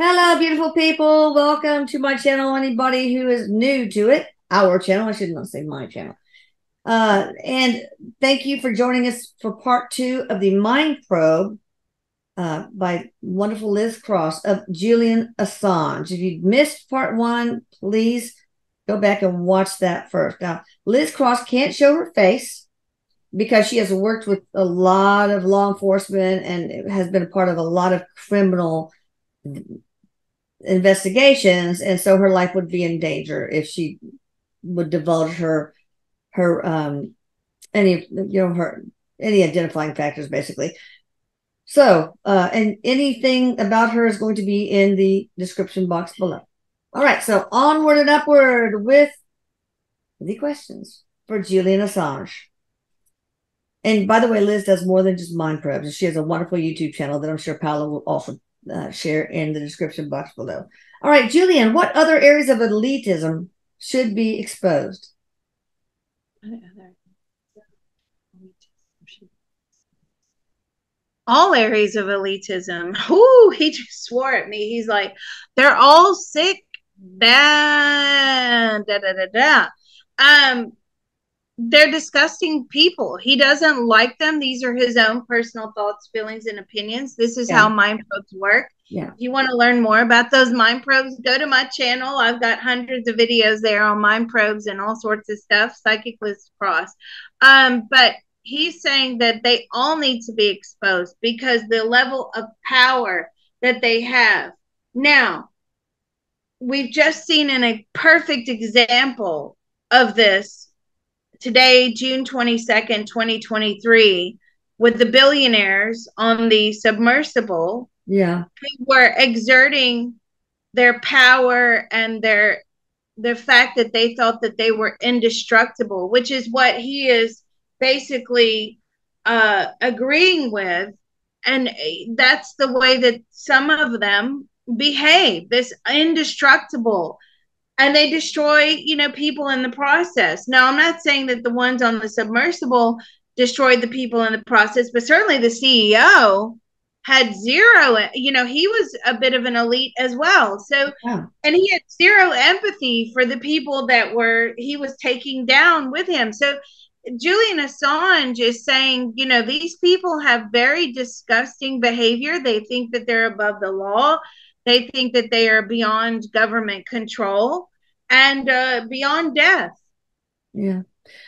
Hello, beautiful people. Welcome to my channel. Anybody who is new to it, our channel, I should not say my channel. And thank you for joining us for part 2 of the Mind Probe by wonderful Liz Cross of Julian Assange. If you missed part 1, please go back and watch that first. Now, Liz Cross can't show her face because she has worked with a lot of law enforcement and has been a part of a lot of criminal investigations, and so her life would be in danger if she would divulge her any her any identifying factors, basically. So and anything about her is going to be in the description box below. All right, so onward and upward with the questions for Julian Assange. And by the way, Liz does more than just mind probes. She has a wonderful YouTube channel that I'm sure Paula will also share in the description box below. All right, Julian, what other areas of elitism should be exposed? All areas of elitism. Ooh, he just swore at me. He's like, they're all sick, bad, da da da da. They're disgusting people. He doesn't like them. These are his own personal thoughts, feelings, and opinions. This is how mind probes work. Yeah. If you want to learn more about those mind probes, go to my channel. I've got hundreds of videos there on mind probes and all sorts of stuff. Psychic Liz Cross. But he's saying that they all need to be exposed because the level of power that they have. Now, we've just seen in a perfect example of this today, June 22nd, 2023, with the billionaires on the submersible. Yeah. Who were exerting their power and the fact that they thought that they were indestructible, which is what he is basically agreeing with. And that's the way that some of them behave, this indestructible, and they destroy, people in the process. Now, I'm not saying that the ones on the submersible destroyed the people in the process, but certainly the CEO had zero, he was a bit of an elite as well. So, yeah. And he had zero empathy for the people that he was taking down with him. So Julian Assange is saying, these people have very disgusting behavior. They think that they're above the law. They think that they are beyond government control and beyond death. Yeah.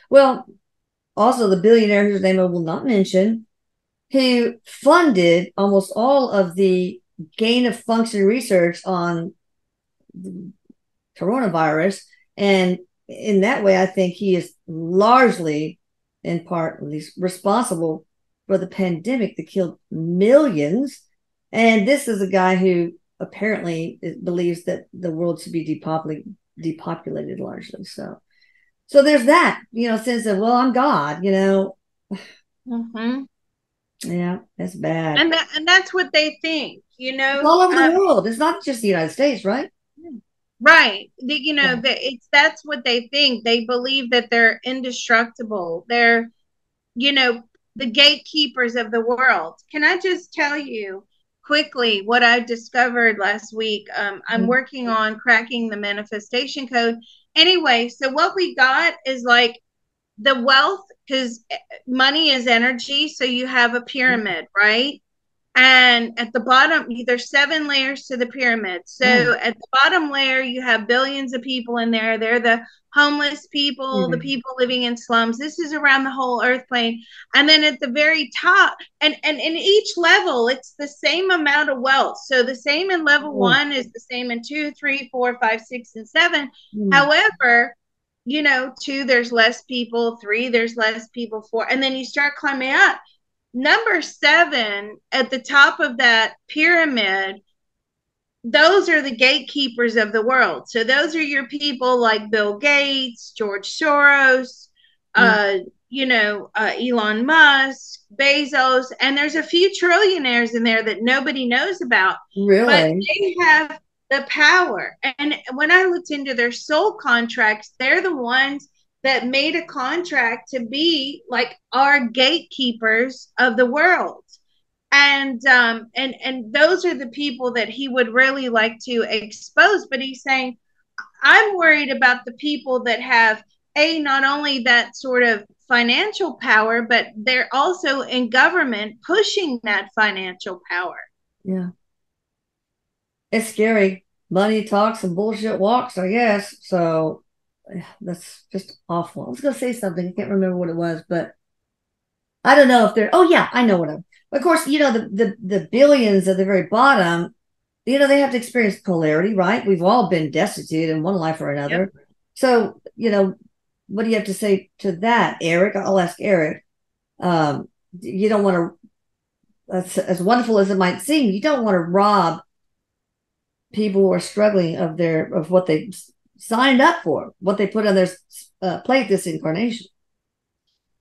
Well, also the billionaire whose name I will not mention, who funded almost all of the gain of function research on the coronavirus. And in that way, I think he is largely, in part at least, responsible for the pandemic that killed millions. And this is a guy who apparently believes that the world should be depopulated largely. So there's that, sense of, well, I'm God, Mm-hmm. Yeah, that's bad. And that's what they think, It's all over the world. It's not just the United States, right? Right. That's what they think. They believe that they're indestructible. They're, the gatekeepers of the world. Can I just tell you quickly what I discovered last week? I'm working on cracking the manifestation code. Anyway, so what we got is like the wealth, because money is energy. So you have a pyramid, right? And at the bottom, there's 7 layers to the pyramid. So at the bottom layer, you have billions of people in there. They're the homeless people, the people living in slums. This is around the whole earth plane. And then at the very top, and in each level, it's the same amount of wealth. So the same in level 1 is the same in 2, 3, 4, 5, 6, and 7. However, 2, there's less people. 3, there's less people. 4, and then you start climbing up. Number 7 at the top of that pyramid, those are the gatekeepers of the world. So those are your people like Bill Gates, George Soros, Elon Musk, Bezos, and there's a few trillionaires in there that nobody knows about. Really? But they have the power. And when I looked into their soul contracts, they're the ones that made a contract to be like our gatekeepers of the world. And those are the people that he would really like to expose. But he's saying, I'm worried about the people that have not only that sort of financial power, but they're also in government pushing that financial power. Yeah. It's scary. Money talks and bullshit walks, I guess. So that's just awful. I was going to say something. I can't remember what it was, but I don't know if they're. Oh yeah, I know what I'm. Of course, the billions at the very bottom. They have to experience polarity, right? We've all been destitute in one life or Yep. another. So what do you have to say to that, Erik? I'll ask Erik. You don't want to, as wonderful as it might seem, you don't want to rob people who are struggling of what they signed up for, what they put on their plate this incarnation.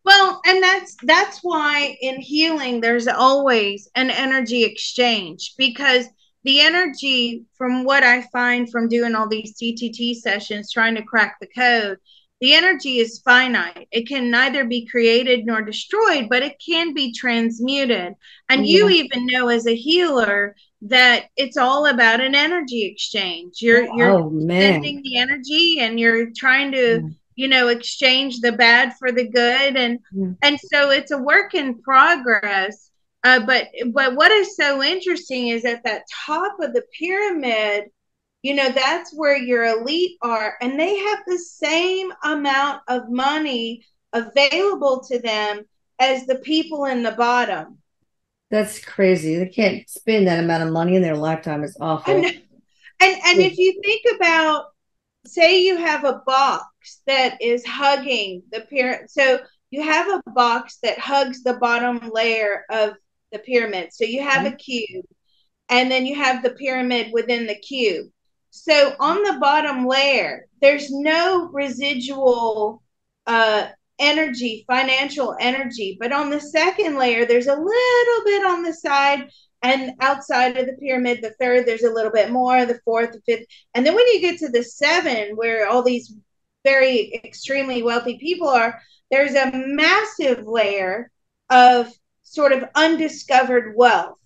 Well, and that's why in healing there's always an energy exchange, because the energy, from what I find from doing all these TTT sessions trying to crack the code, the energy is finite. It can neither be created nor destroyed, but it can be transmuted. And you Yeah. even know as a healer that it's all about an energy exchange. You're Oh man. sending the energy and you're trying to, Yeah. exchange the bad for the good. and Yeah. and so it's a work in progress. But what is so interesting is at that top of the pyramid, that's where your elite are, and they have the same amount of money available to them as the people in the bottom. That's crazy. They can't spend that amount of money in their lifetime. It's And awful. and if you think about, say you have a box that is hugging the pyramid. So you have a box that hugs the bottom layer of the pyramid. So you have a cube, and then you have the pyramid within the cube. So on the bottom layer, there's no residual uh, energy, financial energy. But on the second layer, there's a little bit on the side, and outside of the pyramid, the third, there's a little bit more, the fourth, the fifth. And then when you get to the seven, where all these very extremely wealthy people are, there's a massive layer of sort of undiscovered wealth.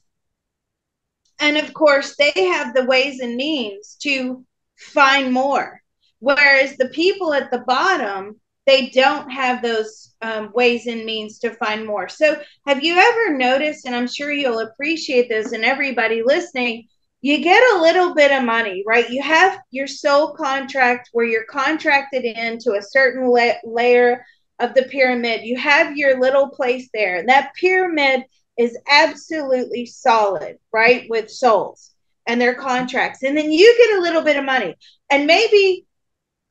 And of course, they have the ways and means to find more. Whereas the people at the bottom, they don't have those ways and means to find more. So, have you ever noticed, and I'm sure you'll appreciate this, and everybody listening, you get a little bit of money, right? You have your soul contract where you're contracted into a certain layer of the pyramid. You have your little place there. And that pyramid is absolutely solid, right? With souls and their contracts. And then you get a little bit of money. And maybe,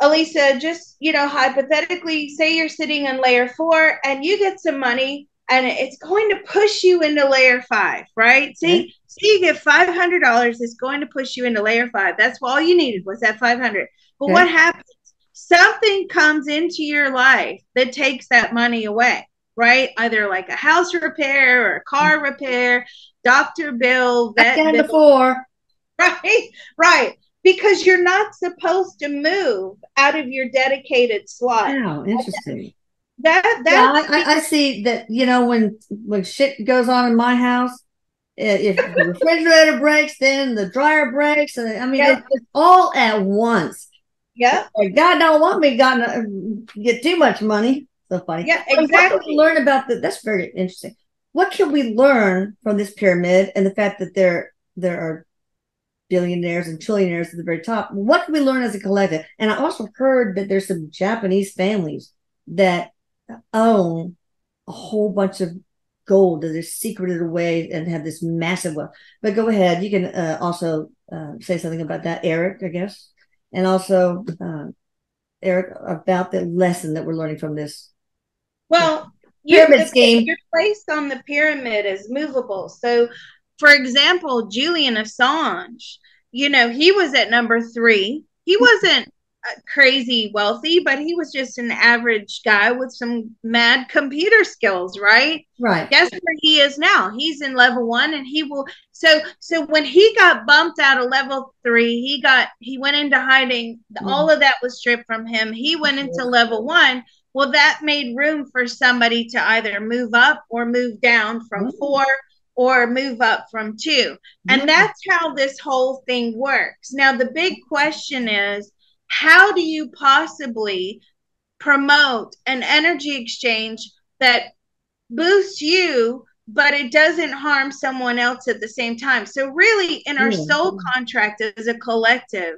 Elisa, just, hypothetically, say you're sitting in layer 4 and you get some money and it's going to push you into layer 5, right? Okay. See, you get $500, it's going to push you into layer 5. That's all you needed was that 500. But Okay. what happens? Something comes into your life that takes that money away, right? Either like a house repair or a car repair, doctor bill, I've vet done bill, before. right? Right. Because you're not supposed to move out of your dedicated slot. Wow, interesting. Yeah, That's I see that. When shit goes on in my house, if the refrigerator breaks, then the dryer breaks, and I mean yep, it's all at once. yep, Like, God don't want me to get too much money. So funny. yeah, What can we exactly. learn about that? That's very interesting. What can we learn from this pyramid and the fact that there are billionaires and trillionaires at the very top? What can we learn as a collective? And I also heard that there's some Japanese families that own a whole bunch of gold that is secreted away and have this massive wealth. But go ahead. You can also say something about that, Erik, I guess. And also, Erik, about the lesson that we're learning from this Well, pyramid scheme. your place on the pyramid is movable. So, for example, Julian Assange, he was at number 3. He wasn't crazy wealthy, but he was just an average guy with some mad computer skills, right? Right. Guess where he is now? He's in level 1, and he will. So when he got bumped out of level 3, he went into hiding. All of that was stripped from him. He went into level 1. Well, that made room for somebody to either move up or move down from 4 or move up from 2. Yeah. And that's how this whole thing works. Now, the big question is, how do you possibly promote an energy exchange that boosts you, but it doesn't harm someone else at the same time? So, really, in our Yeah. soul contract as a collective,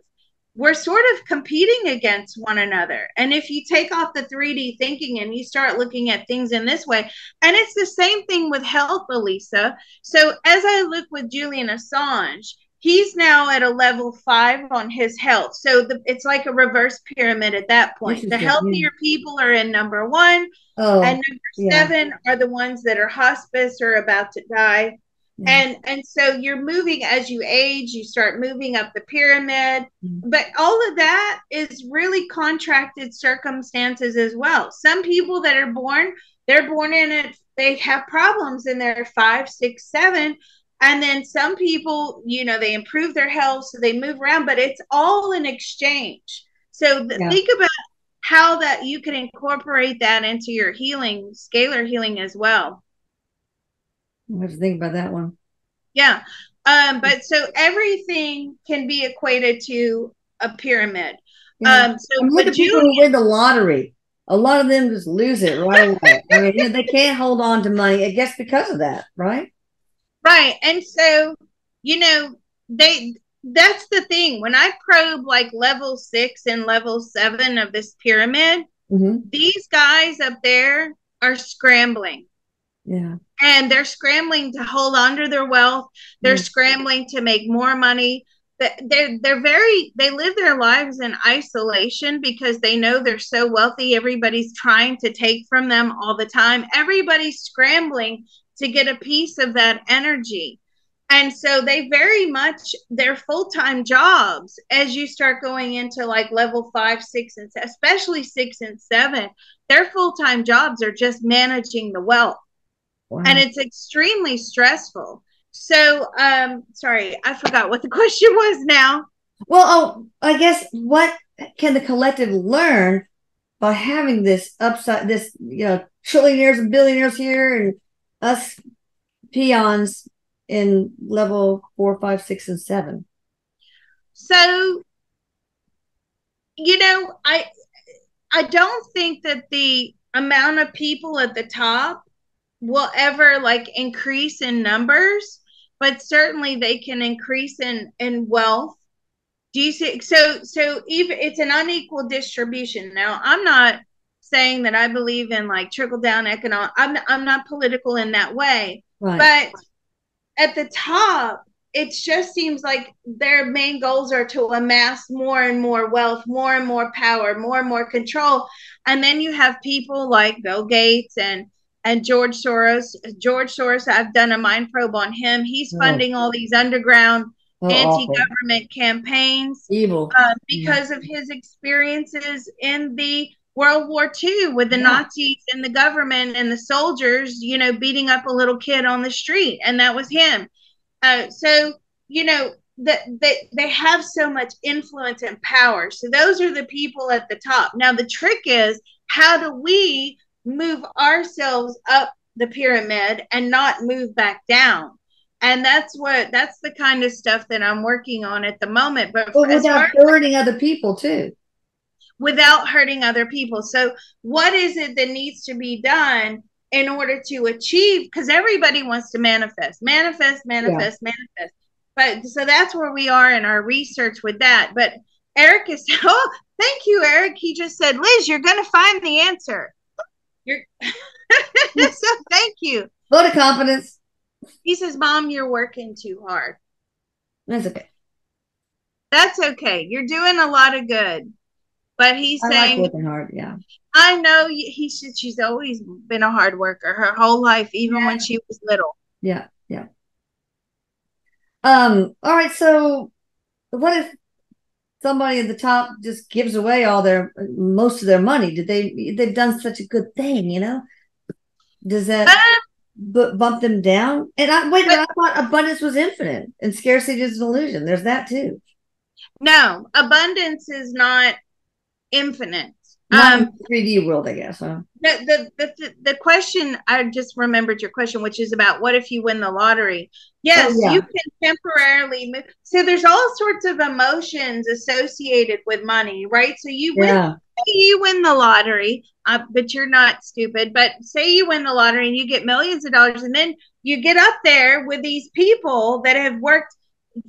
we're sort of competing against one another. And if you take off the 3D thinking and you start looking at things in this way, and it's the same thing with health, Elisa. So, as I look with Julian Assange, he's now at a level 5 on his health. So it's like a reverse pyramid at that point. The Interesting. Yeah. healthier people are in number 1, and Oh, number yeah. 7 are the ones that are hospice or about to die. Yeah. And so you're moving as you age, you start moving up the pyramid. Mm. But all of that is really contracted circumstances as well. Some people that are born, they're born in it, they have problems in their 5, 6, 7. And then some people, they improve their health, so they move around, but it's all an exchange. So Yeah. think about how that you can incorporate that into your healing, scalar healing as well. I have to think about that one. Yeah. But so everything can be equated to a pyramid. Yeah. So, And look but at people who win the lottery. A lot of them just lose it right away. I mean, they can't hold on to money, I guess, because of that, right? right. And so, you know, that's the thing. When I probe like level 6 and level 7 of this pyramid, these guys up there are scrambling. Yeah. And they're scrambling to hold on to their wealth. They're scrambling to make more money. They live their lives in isolation because they know they're so wealthy. Everybody's trying to take from them all the time. Everybody's scrambling to get a piece of that energy. And so they very much, their full-time jobs, as you start going into like level 5, 6, and especially 6 and 7, their full-time jobs are just managing the wealth. Wow. And it's extremely stressful. So, sorry, I forgot what the question was now. Well, I guess what can the collective learn by having this upside, this, trillionaires and billionaires here and us peons in level 4, 5, 6, and 7? So, I don't think that the amount of people at the top will ever like increase in numbers, but certainly they can increase in wealth. Do you see? So even it's an unequal distribution. Now, I'm not saying that I believe in like trickle down economic. I'm not political in that way, Right. but at the top, it just seems like their main goals are to amass more and more wealth, more and more power, more and more control. And then you have people like Bill Gates and George Soros. George Soros, I've done a mind probe on him. He's funding all these underground anti-government campaigns evil because of his experiences in the World War II with the Nazis and the government and the soldiers, beating up a little kid on the street. And that was him. So, they have so much influence and power. So those are the people at the top. Now, the trick is, how do we move ourselves up the pyramid and not move back down? And that's the kind of stuff that I'm working on at the moment. But without hurting other people too. Without hurting other people. So what is it that needs to be done in order to achieve? Because everybody wants to manifest. But so that's where we are in our research with that. But Erik is, oh, thank you, Erik. He just said, Liz, you're going to find the answer. So thank you. Vote of confidence. He says, Mom, you're working too hard. That's okay. That's okay. You're doing a lot of good. But he's saying, like working hard. Yeah. I know. He said she's always been a hard worker her whole life, even when she was little. Yeah. Yeah. All right. So what if somebody at the top just gives away most of their money? They've done such a good thing, Does that bump them down? And I thought abundance was infinite and scarcity is an illusion. There's that too. No, abundance is not infinite. Not in the 3D world, I guess. Huh? The question, I just remembered your question, which is about what if you win the lottery? Oh Yes, you yeah, can temporarily move. So there's all sorts of emotions associated with money, right? So yeah, you win the lottery, but you're not stupid. But say you win the lottery and you get millions of dollars, and then you get up there with these people that have worked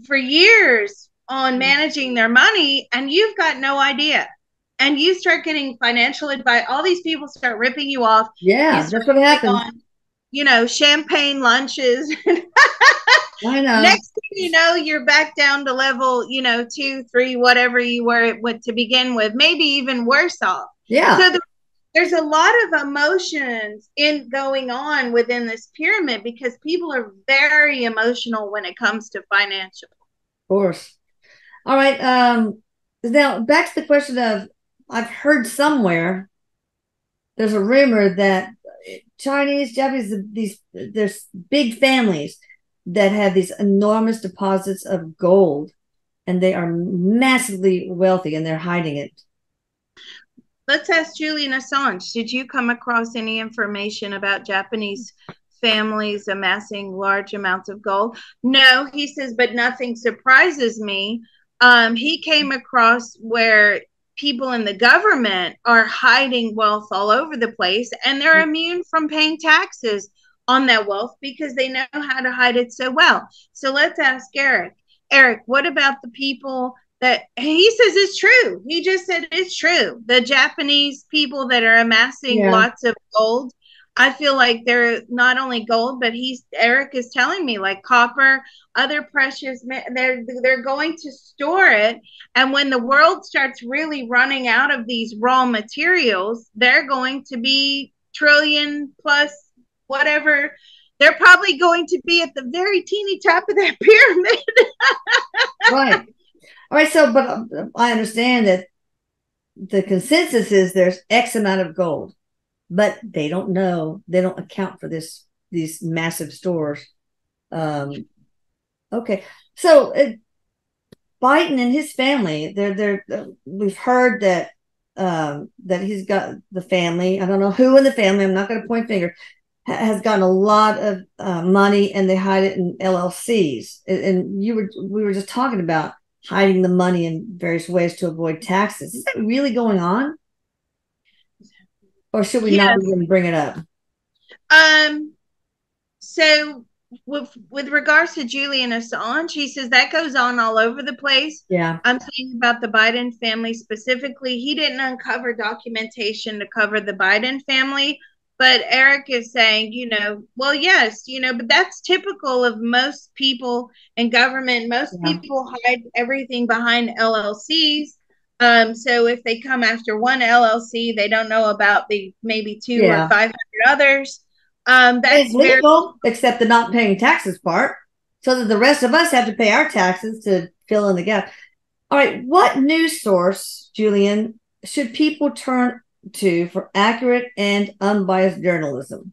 for years on managing their money, and you've got no idea, and you start getting financial advice. All these people start ripping you off. You yeah. start That's what going happens. on, champagne lunches. I know. Next thing you know, you're back down to level, 2, 3, whatever you were to begin with, maybe even worse off. Yeah, So there's a lot of emotions in going on within this pyramid because people are very emotional when it comes to financial. of course. All right. Now back to the question of I've heard somewhere there's a rumor that Chinese, Japanese, these there's big families that have these enormous deposits of gold, and they are massively wealthy, and they're hiding it. Let's ask Julian Assange. Did you come across any information about Japanese families amassing large amounts of gold? No, he says, but nothing surprises me. He came across where people in the government are hiding wealth all over the place and they're immune from paying taxes on that wealth because they know how to hide it so well. So let's ask Erik. Erik, what about the people that he says is true? He just said it's true. The Japanese people that are amassing Yeah, lots of gold, I feel like they're not only gold, but Erik is telling me like copper, other precious. They're going to store it, and when the world starts really running out of these raw materials, they're going to be trillion plus whatever. They're probably going to be at the very teeny top of that pyramid. right. All right. So, but I understand that the consensus is there's X amount of gold, but they don't know. They don't account for these massive stores. Um, okay. So Biden and his family, we've heard that that he's got the family. I don't know who in the family. I'm not going to point fingers. Has gotten a lot of money, and they hide it in LLCs. And we were just talking about hiding the money in various ways to avoid taxes. Is that really going on, or should we not Yes. even bring it up? Um, so with regards to Julian Assange, he says that goes on all over the place. Yeah, I'm saying about the Biden family specifically. He didn't uncover documentation to cover the Biden family, but Erik is saying, well, yes, but that's typical of most people in government. Most yeah, people hide everything behind LLCs. So if they come after one LLC, they don't know about the maybe two or yeah. 500 others. It's That's very legal, except the not paying taxes part, so that the rest of us have to pay our taxes to fill in the gap. All right, what news source, Julian, should people turn to for accurate and unbiased journalism?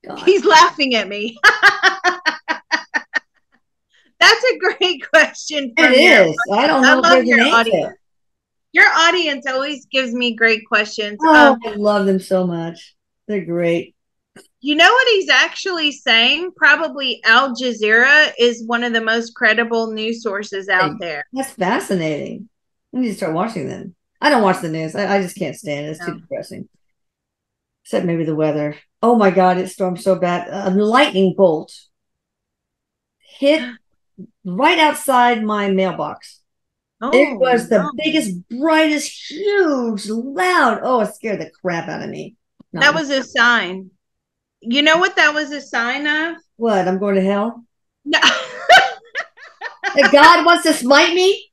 God, he's laughing at me. That's a great question it from your is. I don't I know if love there's an your audience. answer. Your audience always gives me great questions. Oh, I love them so much. They're great. You know what he's actually saying? Probably Al Jazeera is one of the most credible news sources out Hey, there. that's fascinating. I need to start watching them. I don't watch the news. I just can't stand it. It's too No. depressing. Except maybe the weather. Oh my God, it stormed so bad. A lightning bolt hit right outside my mailbox. It Oh was the no. biggest, brightest, huge, loud. Oh, it scared the crap out of me. That Not was a sign. You know what that was a sign of? what? I'm going to hell. No. That God wants to smite me.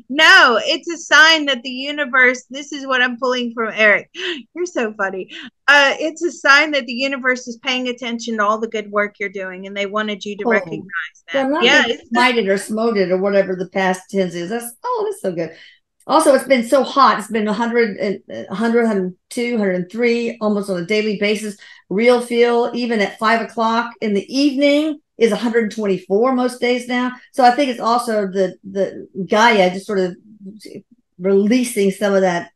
No, it's a sign that the universe, this is what I'm pulling from Erik. You're so funny. It's a sign that the universe is paying attention to all the good work you're doing and they wanted you to Oh, recognize so that. I'm not Yeah, getting smited or smoted or whatever the past tense is. That's so good. Also, it's been so hot. It's been 100, 100, 102, 103 almost on a daily basis. Real feel, even at 5 o'clock in the evening, is 124 most days now. So I think it's also the Gaia just sort of releasing some of that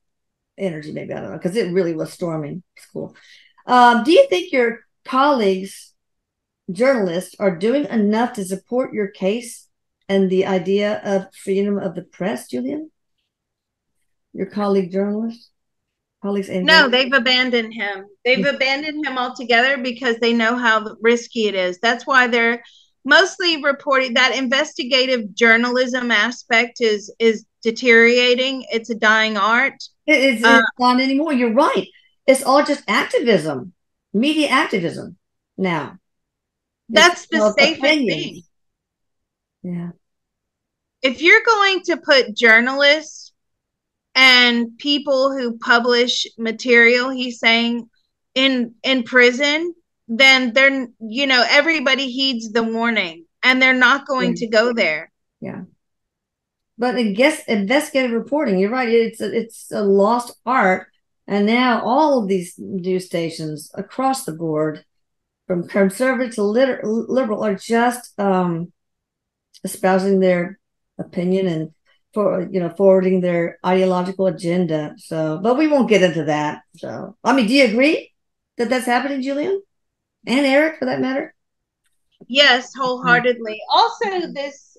energy, maybe. I don't know, because it really was storming school. Do you think your colleagues, journalists, are doing enough to support your case and the idea of freedom of the press, Julian? Your colleague journalists, colleagues and No, journalists? they've abandoned him. They've abandoned him altogether because they know how risky it is. That's why they're mostly reporting that investigative journalism aspect is deteriorating. It's a dying art. It's not anymore. You're right. It's all just activism, media activism now. It's That's the safest thing. opinions. Yeah. If you're going to put journalists and people who publish material, he's saying, in prison, then they're, everybody heeds the warning and they're not going to go there. Yeah. But I guess investigative reporting, you're right. It's a lost art. And now all of these news stations across the board, from conservative to liberal, are just espousing their opinion and forwarding their ideological agenda. So, but we won't get into that. So, I mean, do you agree that that's happening, Julian and Eric, for that matter? Yes, wholeheartedly. Also, this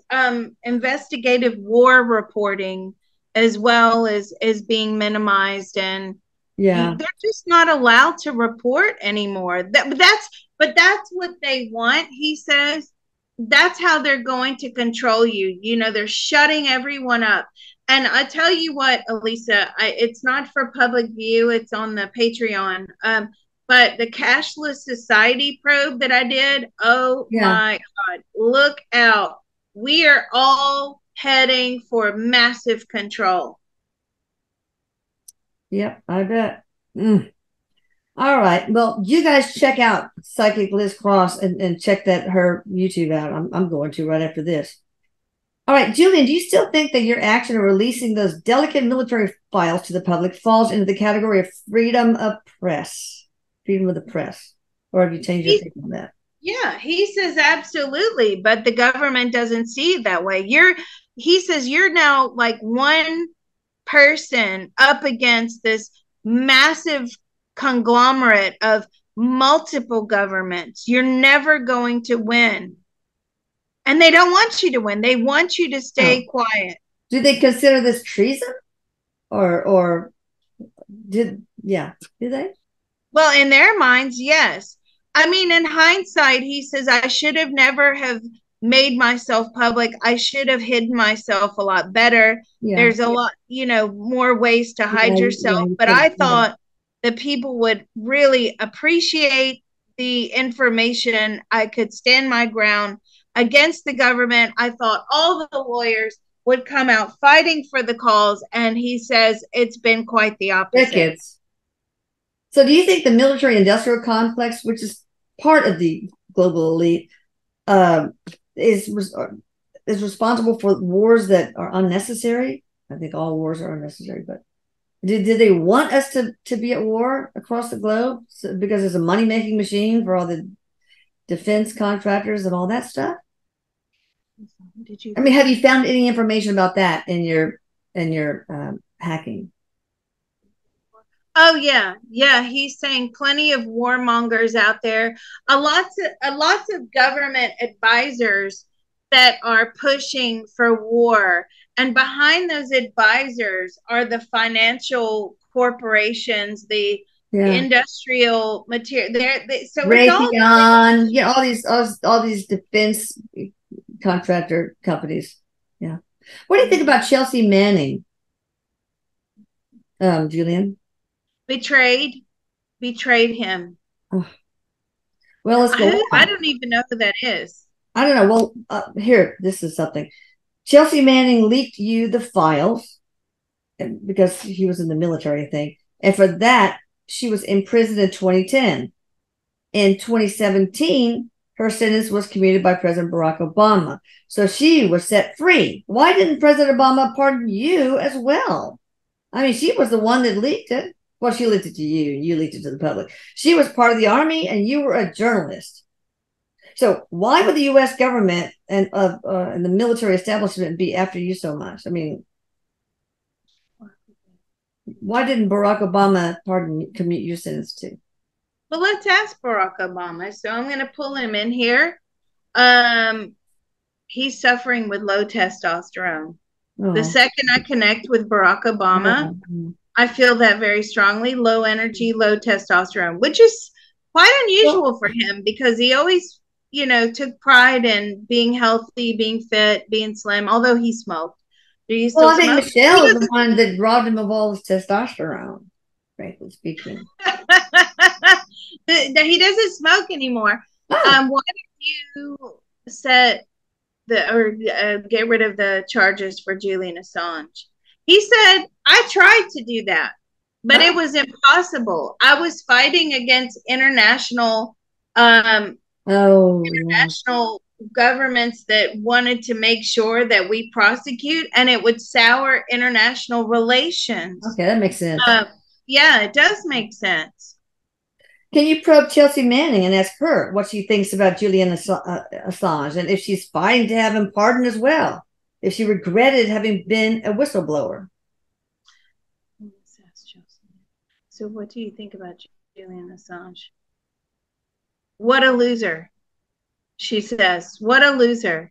investigative war reporting as well is being minimized, and Yeah, they're just not allowed to report anymore. But that's what they want. He says that's how they're going to control you. They're shutting everyone up. And I tell you what, Elisa, it's not for public view. It's on the Patreon. But the cashless society probe that I did, oh yeah, my God, look out. We are all heading for massive control. yep, I bet. All right. Well, you guys check out Psychic Liz Cross and check her YouTube out. I'm going to right after this. All right, Julian, do you still think that your action of releasing those delicate military files to the public falls into the category of freedom of press, freedom of the press? Or have you changed your opinion on that? Yeah, he says absolutely, but the government doesn't see it that way. He says you're now like one person up against this massive conglomerate of multiple governments. You're never going to win. And they don't want you to win. They want you to stay quiet. Do they consider this treason? Or do they? Well, in their minds, yes. I mean, in hindsight, he says I should have never have made myself public. I should have hidden myself a lot better. Yeah. There's a lot, more ways to hide yourself. But I thought that people would really appreciate the information. I could stand my ground against the government. I thought all the lawyers would come out fighting for the cause. And he says it's been quite the opposite. Decades. So do you think the military industrial complex, which is part of the global elite, is responsible for wars that are unnecessary? I think all wars are unnecessary, but did they want us to be at war across the globe because it's a money-making machine for all the defense contractors and all that stuff? I mean, have you found any information about that in your hacking? Oh yeah. He's saying plenty of warmongers out there. Lots of government advisors that are pushing for war, and behind those advisors are the financial corporations, the industrial material. So Raytheon, all these defense contractor companies. Yeah. What do you think about Chelsea Manning, Julian? Betrayed him. Oh. Well, let's go on. I don't even know who that is. I don't know. Well, here, this is something. Chelsea Manning leaked you the files because he was in the military, I think. And for that, she was imprisoned in 2010. In 2017, her sentence was commuted by President Barack Obama. So she was set free. Why didn't President Obama pardon you as well? I mean, she was the one that leaked it. Well, she leaked it to you, and you leaked it to the public. She was part of the Army, and you were a journalist. So why would the U.S. government and the military establishment be after you so much? I mean, Why didn't Barack Obama commute your sentence to? Well, let's ask Barack Obama. So I'm going to pull him in here. Um, he's suffering with low testosterone. The Oh, second I connect with Barack Obama, oh. I feel that very strongly. Low energy, low testosterone, which is quite Well, unusual for him because he always, took pride in being healthy, being fit, being slim, although he smoked. Do you well, still I think smoke? He Michelle is the doesn't. one that robbed him of all his testosterone, frankly speaking. He doesn't smoke anymore. Oh, Why did you set get rid of the charges for Julian Assange? He said, I tried to do that, but it oh, was impossible. I was fighting against um, oh, yeah. international governments that wanted to make sure that we prosecute, and it would sour international relations. Okay, that makes sense. Uh, yeah, it does make sense. Can you probe Chelsea Manning and ask her what she thinks about Julian Assange and if she's fighting to have him pardoned as well? If she regretted having been a whistleblower? So, what do you think about Julian Assange? What a loser, she says. What a loser.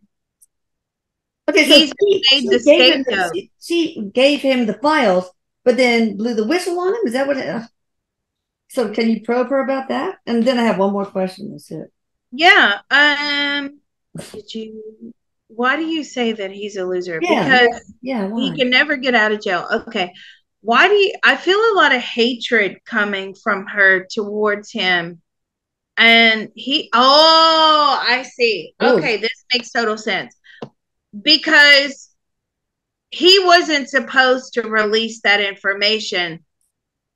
Okay, so He's made she the gave him scapegoat. she gave him the files, but then blew the whistle on him. Is that what? So can you probe her about that? And then I have one more question. That's it. Yeah. Did you? Why do you say that he's a loser? Yeah, Because yeah. he Why? can never get out of jail. Okay. Why do you? I feel a lot of hatred coming from her towards him. And I see. Oh, Okay, this makes total sense. Because he wasn't supposed to release that information.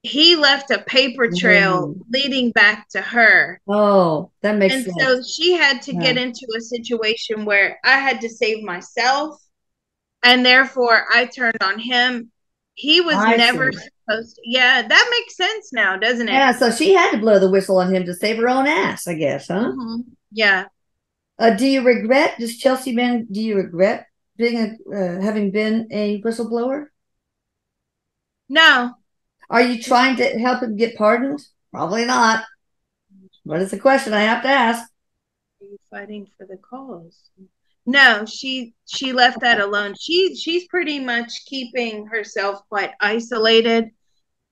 He left a paper trail oh, leading back to her. oh, that makes And so sense. she had to Yeah, get into a situation where I had to save myself. And therefore, I turned on him. He was I never see. supposed to. Yeah, that makes sense now, doesn't it? Yeah, so she had to blow the whistle on him to save her own ass, I guess, huh? Mm-hmm. Yeah. Do you regret, does Chelsea Manning, do you regret being having been a whistleblower? No. Are you trying to help him get pardoned? Probably not. But it's a question I have to ask. Are you fighting for the cause? No, she left that alone. She's pretty much keeping herself quite isolated.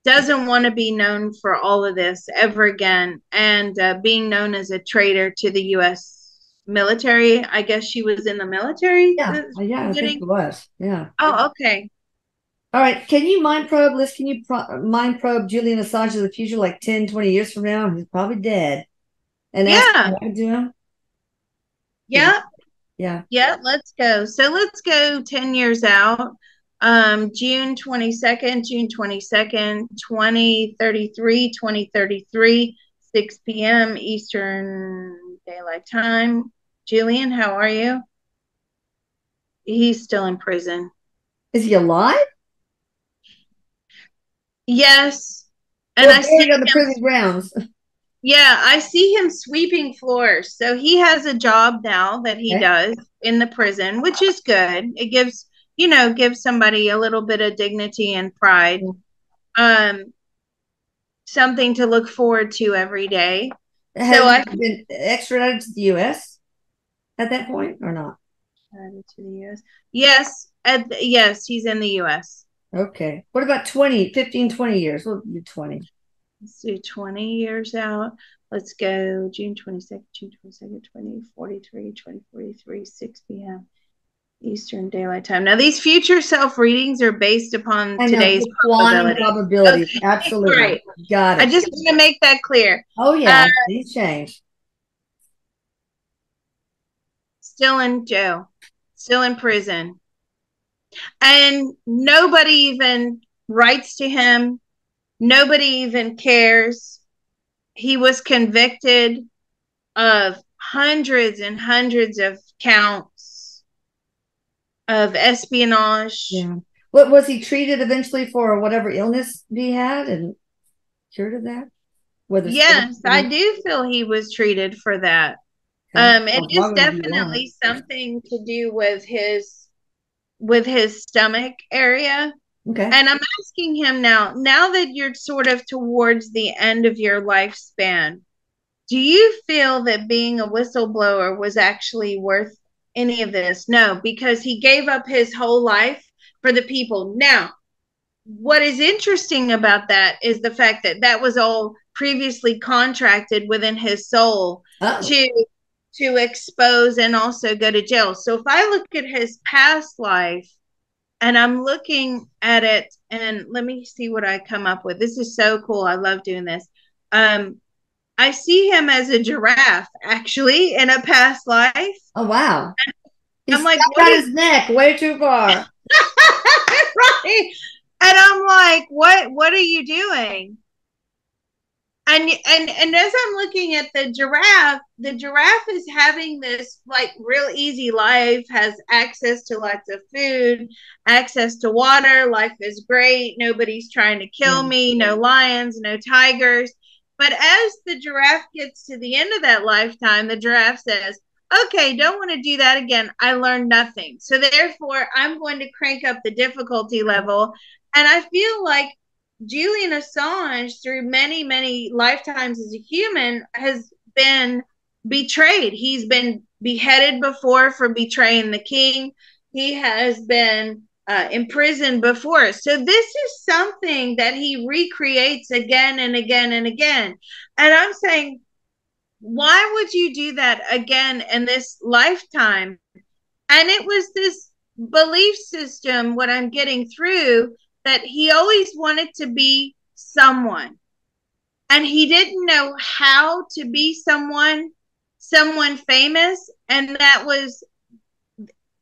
Doesn't want to be known for all of this ever again, and being known as a traitor to the U.S. military. I guess she was in the military. Yeah, yeah, I think Getting. it was. Yeah. Oh, okay. All right. Can you mind probe, Liz? Can you mind probe Julian Assange in the future, like 10, 20 years from now? He's probably dead. And ask Yeah, what happened to him? Can you? yeah, Yeah. yeah. Let's go. So let's go 10 years out. June 22nd, 2033, 6 p.m. Eastern Daylight Time. Julian, how are you? He's still in prison. Is he alive? Yes. And Or I see buried on the him, prison grounds? yeah, I see him sweeping floors. So he has a job now that he Okay. does in the prison, which is good. It gives somebody a little bit of dignity and pride. Um, something to look forward to every day. Has So he I been extradited to the U.S. at that point or not? added to the US. Yes, he's in the US. Okay. What about 20, 15, 20 years? We'll do 20. Let's do 20 years out. Let's go June 22nd, 2043, 2043, 6 p.m. Eastern Daylight Time. Now, these future self readings are based upon I know today's the quantum probability. probability. Okay, Absolutely. right. Got I it. just want to make that clear. Oh, yeah. Uh, These change. still in jail, still in prison. And nobody even writes to him. Nobody even cares. He was convicted of hundreds and hundreds of counts of espionage. Yeah. What was he treated eventually for whatever illness he had and cured of that? Whether Yes, I do feel he was treated for that. okay. It Well, is probably be why. definitely something to do with his stomach area. Okay. And I'm asking him now that you're sort of towards the end of your lifespan, do you feel that being a whistleblower was actually worth any of this? No, because he gave up his whole life for the people. Now, what is interesting about that is the fact that that was all previously contracted within his soul Oh, to expose and also go to jail. So if I look at his past life and I'm looking at it, and let me see what I come up with. This is so cool. I love doing this. Um, I see him as a giraffe actually in a past life. oh wow. He I'm like, stuck what out is his neck way too far. right? And I'm like, what are you doing? And as I'm looking at the giraffe is having this like real easy life, has access to lots of food, access to water, life is great, nobody's trying to Yeah. kill me, no lions, no tigers. But as the giraffe gets to the end of that lifetime, the giraffe says, okay, don't want to do that again. I learned nothing, so therefore I'm going to crank up the difficulty level. And I feel like Julian Assange, through many, many lifetimes as a human, has been betrayed. He's been beheaded before for betraying the king. He has been imprisoned before. So this is something that he recreates again and again and again. And I'm saying, why would you do that again in this lifetime? And it was this belief system, what I'm getting through, that he always wanted to be someone. And he didn't know how to be someone famous. And that was,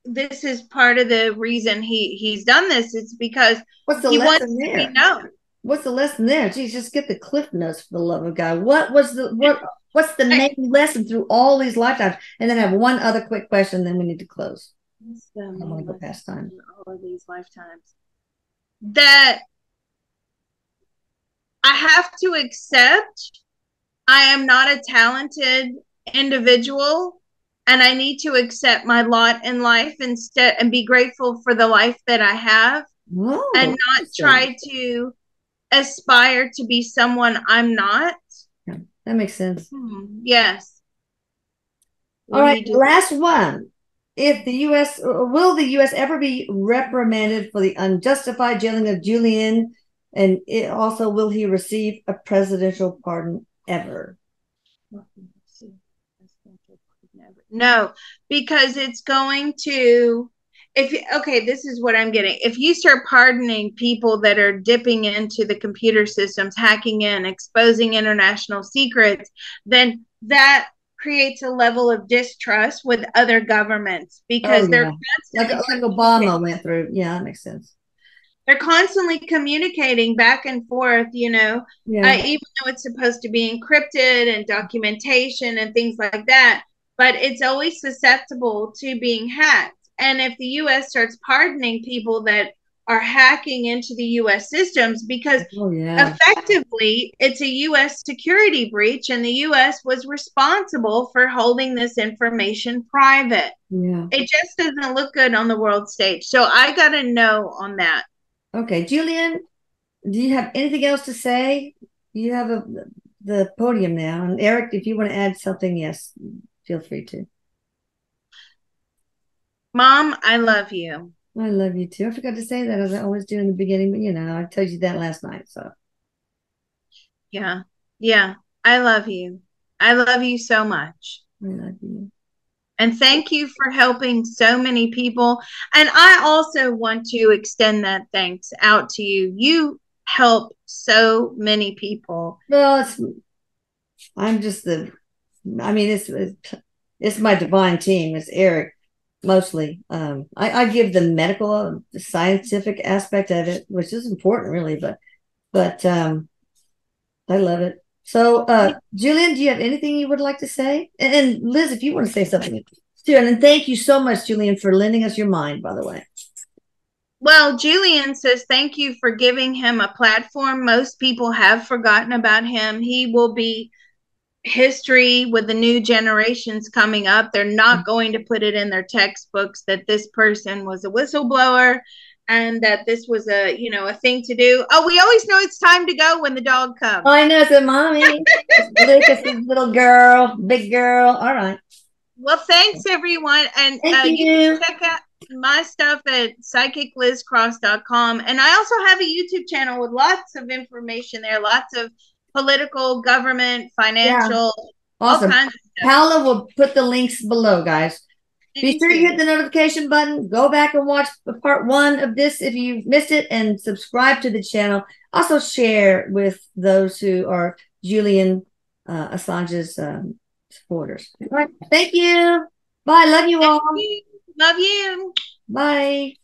this is part of the reason he's done this. It's because What's the he wants lesson to be there? known. What's the lesson there? Geez, just get the cliff notes for the love of God. What's the I, main lesson through all these lifetimes? And then I have one other quick question, then we need to close. what's the I don't want main to go lesson past time. in all of these lifetimes? That I have to accept I am not a talented individual, and I need to accept my lot in life instead and be grateful for the life that I have, and Oh, not interesting. try to aspire to be someone I'm not. Yeah, that makes sense. Yes. All What are right, you doing? last one. If the U.S. will the U.S. ever be reprimanded for the unjustified jailing of Julian, and also will he receive a presidential pardon ever? No, because it's going to, if okay, this is what I'm getting. If you start pardoning people that are dipping into the computer systems, hacking in, exposing international secrets, then that creates a level of distrust with other governments Oh because yeah, constantly like Obama went through. Yeah, that makes sense. they're constantly communicating back and forth, Yeah. even though it's supposed to be encrypted and documentation and things like that, but it's always susceptible to being hacked. And if the US starts pardoning people that are hacking into the US systems, because Oh yeah. effectively it's a US security breach and the US was responsible for holding this information private. Yeah. It just doesn't look good on the world stage. So I got to know on that. Okay, Julian, do you have anything else to say? You have the podium now. And Erik, if you want to add something, yes, feel free to. Mom, I love you. I love you too. I forgot to say that as I always do in the beginning, but I told you that last night. So Yeah. Yeah. I love you. I love you so much. I love you. And thank you for helping so many people. And I also want to extend that thanks out to you. You help so many people. Well, I'm just I mean, it's my divine team. It's Erik mostly. I give the medical, the scientific aspect of it, which is important, really, but I love it. So, Julian, do you have anything you would like to say? And Liz, if you want to say something too, and thank you so much, Julian, for lending us your mind, by the way. Well, Julian says thank you for giving him a platform. Most people have forgotten about him. He will be history with the new generations coming up. They're not going to put it in their textbooks that this person was a whistleblower. and that this was a, you know, a thing to do. Oh, we always know it's time to go when the dog comes. Oh, I know. So, mommy, Lucas's little girl, big girl. All right. Well, thanks everyone, and Thank you can you. check out my stuff at psychiclizcross.com, and I also have a YouTube channel with lots of information there, lots of political, government, Yeah. financial, all Awesome. kinds of stuff. Paola will put the links below, guys. Be Thank sure you you. hit the notification button. Go back and watch part 1 of this if you've missed it, and subscribe to the channel. Also share with those who are Julian Assange's supporters. All right. Thank you. Bye. Love you Thank all. you. Love you. Bye.